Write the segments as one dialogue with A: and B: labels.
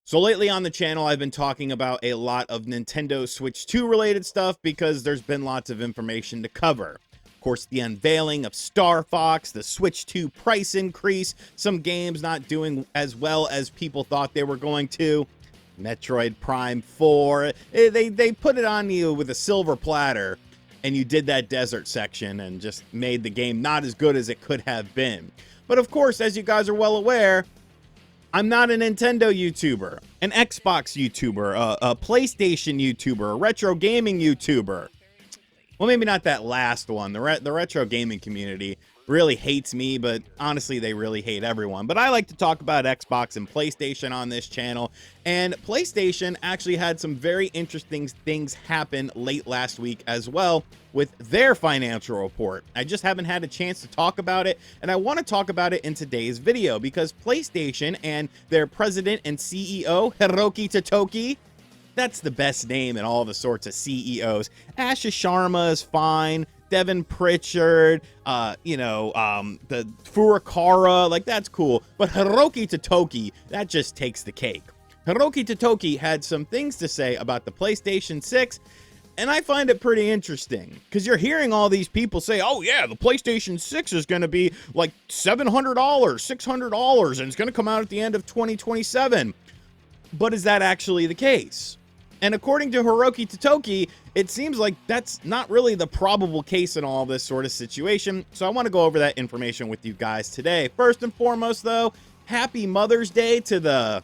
A: So lately on the channel, I've been talking about a lot of Nintendo Switch 2 related stuff because there's been lots of information to cover. Of course, the unveiling of Star Fox, the Switch 2 price increase, some games not doing as well as people thought they were going to, Metroid Prime 4, they put it on you with a silver platter, and you did that desert section and just made the game not as good as it could have been. But of course, as you guys are well aware, I'm not a Nintendo YouTuber, an Xbox YouTuber, a PlayStation YouTuber, a retro gaming YouTuber. Well, maybe not that last one. The retro gaming community really hates me, but honestly, they really hate everyone. But I like to talk about Xbox and PlayStation on this channel, and PlayStation actually had some very interesting things happen late last week as well with their financial report. I just haven't had a chance to talk about it, and I want to talk about it in today's video because PlayStation and their president and CEO, Hiroki Totoki, that's the best name in all the sorts of CEOs. Asha Sharma is fine. Devin Pritchard, the Furukawa, like that's cool. But Hiroki Totoki, that just takes the cake. Hiroki Totoki had some things to say about the PlayStation 6, and I find it pretty interesting because you're hearing all these people say, oh yeah, the PlayStation 6 is going to be like $700, $600, and it's going to come out at the end of 2027. But is that actually the case? And according to Hiroki Totoki, it seems like that's not really the probable case in all this sort of situation. So I want to go over that information with you guys today. First and foremost, though, happy Mother's Day to the,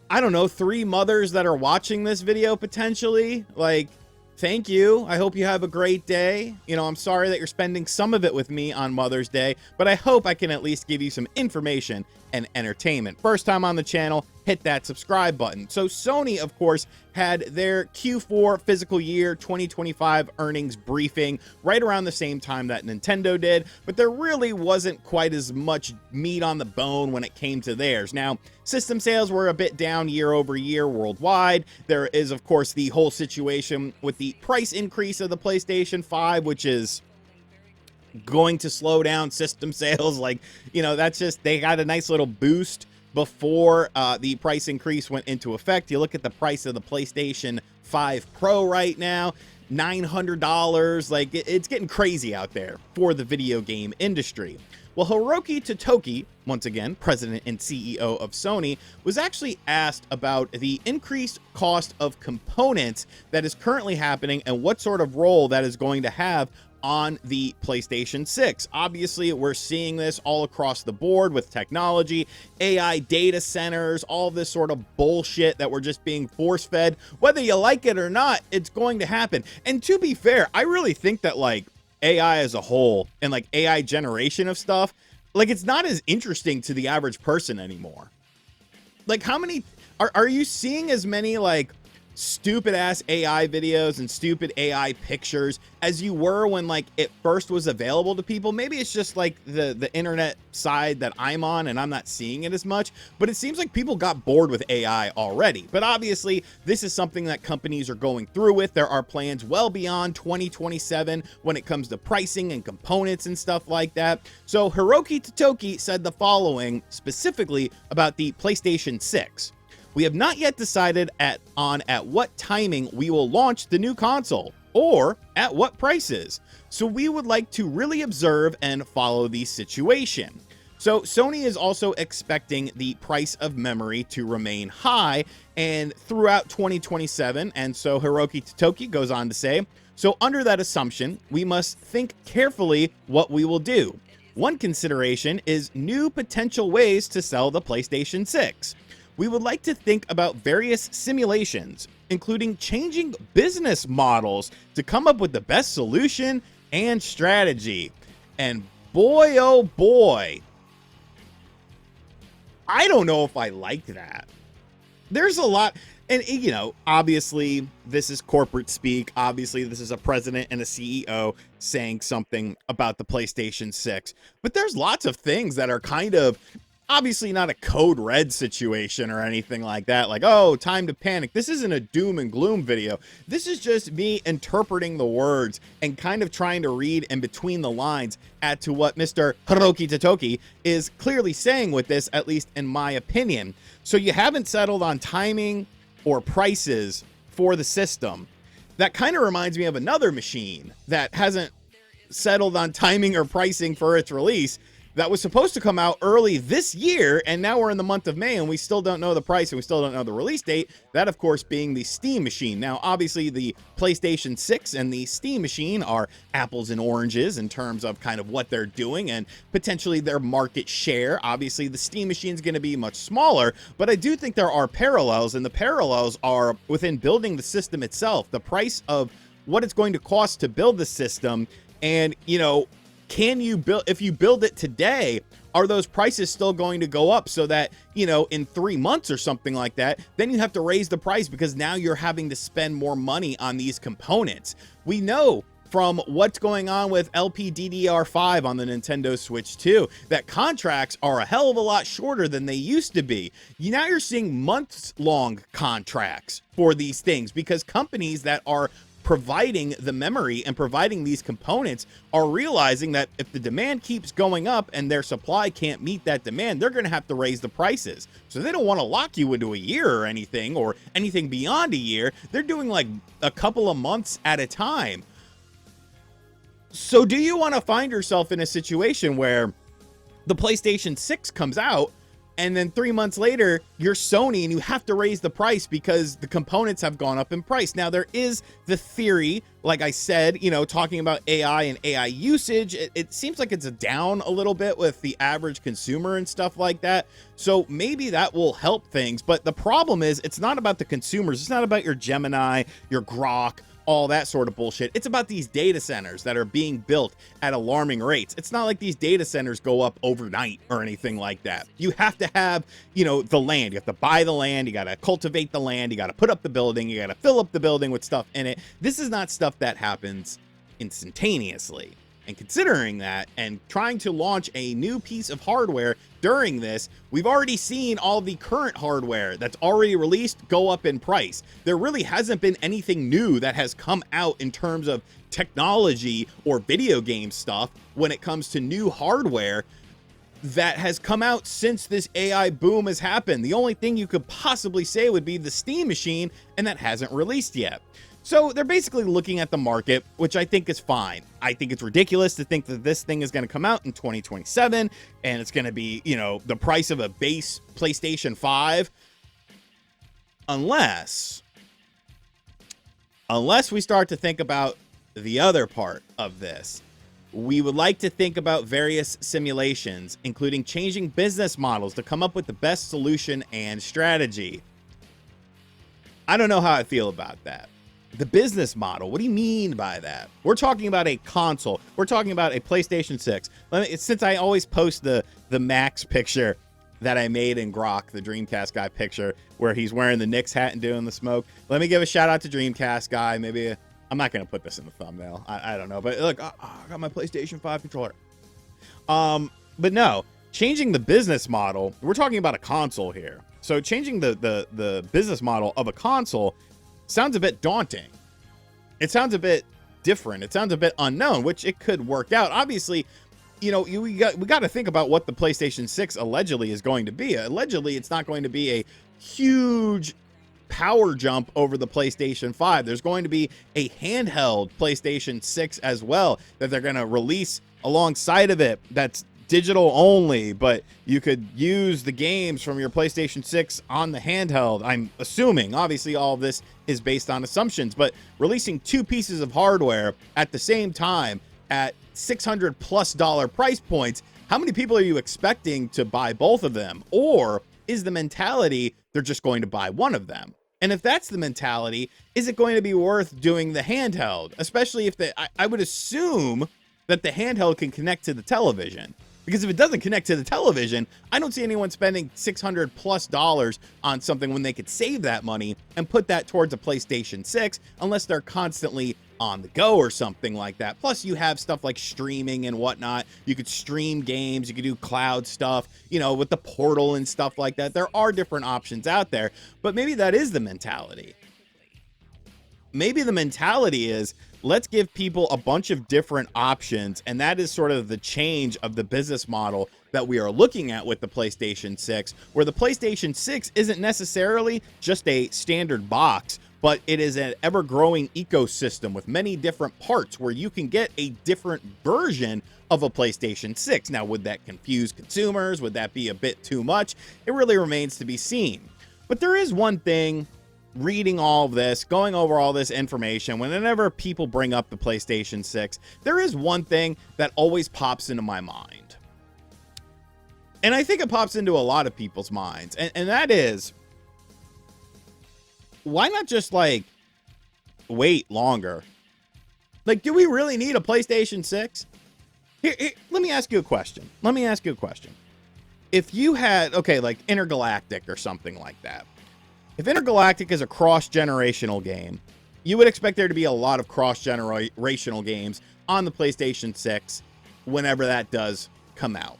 A: I don't know, 3 mothers that are watching this video potentially. Like, thank you. I hope you have a great day. You know, I'm sorry that you're spending some of it with me on Mother's Day, but I hope I can at least give you some information and entertainment. First time on the channel, hit that subscribe button. So Sony, of course, had their Q4 fiscal year 2025 earnings briefing right around the same time that Nintendo did, but there really wasn't quite as much meat on the bone when it came to theirs. Now, system sales were a bit down year over year worldwide. There is, of course, the whole situation with the price increase of the PlayStation 5, which is going to slow down system sales. Like, you know, that's just, they got a nice little boost before the price increase went into effect. You look at the price of the PlayStation 5 Pro right now, $900. Like, it's getting crazy out there for the video game industry. Well, Hiroki Totoki, once again, president and CEO of Sony, was actually asked about the increased cost of components that is currently happening and what sort of role that is going to have on the PlayStation 6. Obviously, we're seeing this all across the board with technology, AI data centers, all this sort of bullshit that we're just being force-fed. Whether you like it or not, it's going to happen. And to be fair, I really think that, like, AI as a whole and, like, AI generation of stuff, like, it's not as interesting to the average person anymore. Like, how many... Are you seeing as many, like, stupid ass AI videos and stupid AI pictures as you were when, like, it first was available to people? Maybe it's just like the internet side that I'm on and I'm not seeing it as much, but it seems like people got bored with AI already. But obviously, this is something that companies are going through with. There are plans well beyond 2027 when it comes to pricing and components and stuff like that. So Hiroki Totoki said the following specifically about the PlayStation 6. We have not yet decided at what timing we will launch the new console or at what prices. So we would like to really observe and follow the situation. So Sony is also expecting the price of memory to remain high and throughout 2027. And so Hiroki Totoki goes on to say, so under that assumption, we must think carefully what we will do. One consideration is new potential ways to sell the PlayStation 6. We would like to think about various simulations, including changing business models to come up with the best solution and strategy. And boy, oh boy, I don't know if I like that. There's a lot, and you know, obviously this is corporate speak. Obviously this is a president and a CEO saying something about the PlayStation 6, but there's lots of things that are kind of Obviously not a code red situation or anything like that. Like, oh, time to panic. This isn't a doom and gloom video. This is just me interpreting the words and kind of trying to read in between the lines as to what Mr. Hiroki Totoki is clearly saying with this, at least in my opinion. So you haven't settled on timing or prices for the system. That kind of reminds me of another machine that hasn't settled on timing or pricing for its release that was supposed to come out early this year, and now we're in the month of May and we still don't know the price and we still don't know the release date. That, of course, being the Steam machine. Now, obviously, the PlayStation 6 and the Steam machine are apples and oranges in terms of kind of what they're doing and potentially their market share. Obviously, the Steam machine is going to be much smaller, but I do think there are parallels, and the parallels are within building the system itself, the price of what it's going to cost to build the system, and, you know, can you build, if you build it today, are those prices still going to go up so that, you know, in 3 months or something like that, then you have to raise the price because now you're having to spend more money on these components. We know from what's going on with LPDDR5 on the Nintendo Switch 2 that contracts are a hell of a lot shorter than they used to be. Now you're seeing months-long contracts for these things because companies that are providing the memory and providing these components are realizing that if the demand keeps going up and their supply can't meet that demand, they're going to have to raise the prices. So they don't want to lock you into a year or anything beyond a year. They're doing like a couple of months at a time. So do you want to find yourself in a situation where the PlayStation 6 comes out and then 3 months later, you're Sony and you have to raise the price because the components have gone up in price? Now, there is the theory, like I said, you know, talking about AI and AI usage. It seems like it's down a little bit with the average consumer and stuff like that. So maybe that will help things. But the problem is, it's not about the consumers. It's not about your Gemini, your Grok, all that sort of bullshit. It's about these data centers that are being built at alarming rates. It's not like these data centers go up overnight or anything like that. You have to have, you know, the land. You have to buy the land. You got to cultivate the land. You got to put up the building. You got to fill up the building with stuff in it. This is not stuff that happens instantaneously. And considering that and trying to launch a new piece of hardware during this, we've already seen all the current hardware that's already released go up in price. There really hasn't been anything new that has come out in terms of technology or video game stuff when it comes to new hardware that has come out since this AI boom has happened. The only thing you could possibly say would be the Steam machine, and that hasn't released yet. So they're basically looking at the market, which I think is fine. I think it's ridiculous to think that this thing is going to come out in 2027 and it's going to be, you know, the price of a base PlayStation 5. Unless we start to think about the other part of this. We would like to think about various simulations, including changing business models to come up with the best solution and strategy. I don't know how I feel about that. The business model, what do you mean by that? We're talking about a console. We're talking about a PlayStation 6. Since I always post the Max picture that I made in Grok, the Dreamcast guy picture, where he's wearing the Knicks hat and doing the smoke. Let me give a shout out to Dreamcast guy. Maybe I'm not going to put this in the thumbnail. I don't know. But look, I got my PlayStation 5 controller. But no, changing the business model. We're talking about a console here. So changing the business model of a console sounds a bit daunting. It sounds a bit different. It sounds a bit unknown, which it could work out. Obviously, you know, we got to think about what the PlayStation 6 allegedly is going to be. Allegedly, it's not going to be a huge power jump over the PlayStation 5. There's going to be a handheld PlayStation 6 as well that they're going to release alongside of it. That's digital only, but you could use the games from your PlayStation 6 on the handheld. I'm assuming, obviously all of this is based on assumptions, but releasing two pieces of hardware at the same time at $600+ price points, how many people are you expecting to buy both of them? Or is the mentality they're just going to buy one of them? And if that's the mentality, is it going to be worth doing the handheld? Especially if I would assume that the handheld can connect to the television. Because if it doesn't connect to the television, I don't see anyone spending $600+ on something when they could save that money and put that towards a PlayStation 6, unless they're constantly on the go or something like that. Plus, you have stuff like streaming and whatnot. You could stream games, you could do cloud stuff, you know, with the portal and stuff like that. There are different options out there, but maybe that is the mentality. Maybe the mentality is, let's give people a bunch of different options, and that is sort of the change of the business model that we are looking at with the PlayStation 6, where the PlayStation 6 isn't necessarily just a standard box, but it is an ever-growing ecosystem with many different parts where you can get a different version of a PlayStation 6. Now, would that confuse consumers? Would that be a bit too much? It really remains to be seen. But there is one thing, reading all of this, going over all this information, whenever people bring up the PlayStation 6, there is one thing that always pops into my mind. And I think it pops into a lot of people's minds. And that is, why not just, like, wait longer? Like, do we really need a PlayStation 6? Here, let me ask you a question. If you had, okay, like Intergalactic or something like that. If Intergalactic is a cross-generational game, you would expect there to be a lot of cross-generational games on the PlayStation 6 whenever that does come out.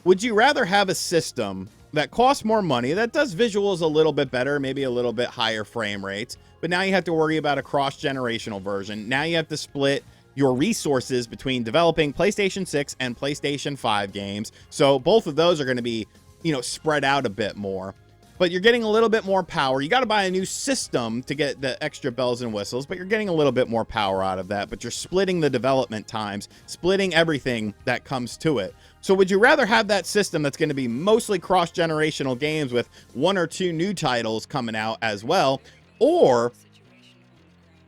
A: Would you rather have a system that costs more money, that does visuals a little bit better, maybe a little bit higher frame rates, but now you have to worry about a cross-generational version. Now you have to split your resources between developing PlayStation 6 and PlayStation 5 games. So both of those are going to be, you know, spread out a bit more. But you're getting a little bit more power. You got to buy a new system to get the extra bells and whistles, but you're getting a little bit more power out of that. But you're splitting the development times, splitting everything that comes to it. So would you rather have that system that's going to be mostly cross-generational games with 1 or 2 new titles coming out as well? Or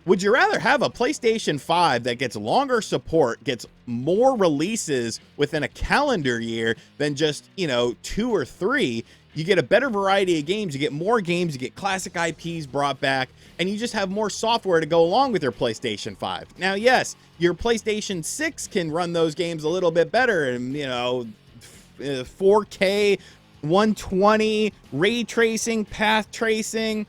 A: would you rather have a PlayStation 5 that gets longer support, gets more releases within a calendar year than just, you know, 2 or 3? You get a better variety of games, you get more games, you get classic IPs brought back, and you just have more software to go along with your PlayStation 5. Now, yes, your PlayStation 6 can run those games a little bit better, and, you know, 4K, 120, ray tracing, path tracing.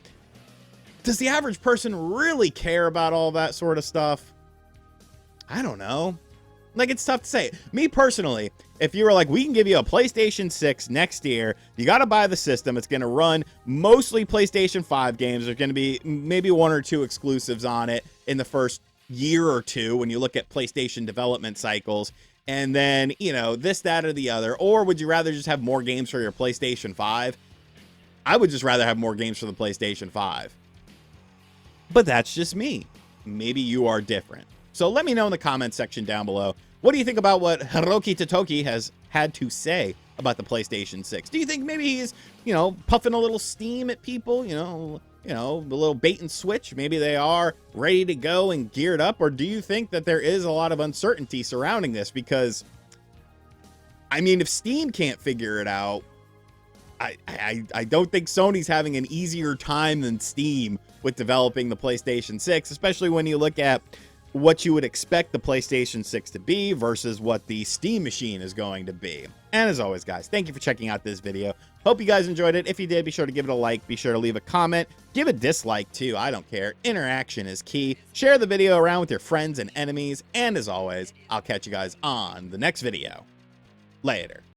A: Does the average person really care about all that sort of stuff? I don't know. Like, it's tough to say. Me personally, if you were like, we can give you a PlayStation 6 next year, you got to buy the system. It's going to run mostly PlayStation 5 games. There's going to be maybe 1 or 2 exclusives on it in the first year or 2 when you look at PlayStation development cycles. And then, you know, this, that, or the other. Or would you rather just have more games for your PlayStation 5? I would just rather have more games for the PlayStation 5. But that's just me. Maybe you are different. So let me know in the comments section down below. What do you think about what Hiroki Totoki has had to say about the PlayStation 6? Do you think maybe he's, you know, puffing a little steam at people, you know, a little bait and switch? Maybe they are ready to go and geared up, or do you think that there is a lot of uncertainty surrounding this? Because, I mean, if Steam can't figure it out, I don't think Sony's having an easier time than Steam with developing the PlayStation 6, especially when you look at what you would expect the PlayStation 6 to be versus what the Steam machine is going to be. And as always, guys, thank you for checking out this video. Hope you guys enjoyed it. If you did, be sure to give it a like. Be sure to leave a comment. Give a dislike, too. I don't care. Interaction is key. Share the video around with your friends and enemies. And as always, I'll catch you guys on the next video. Later.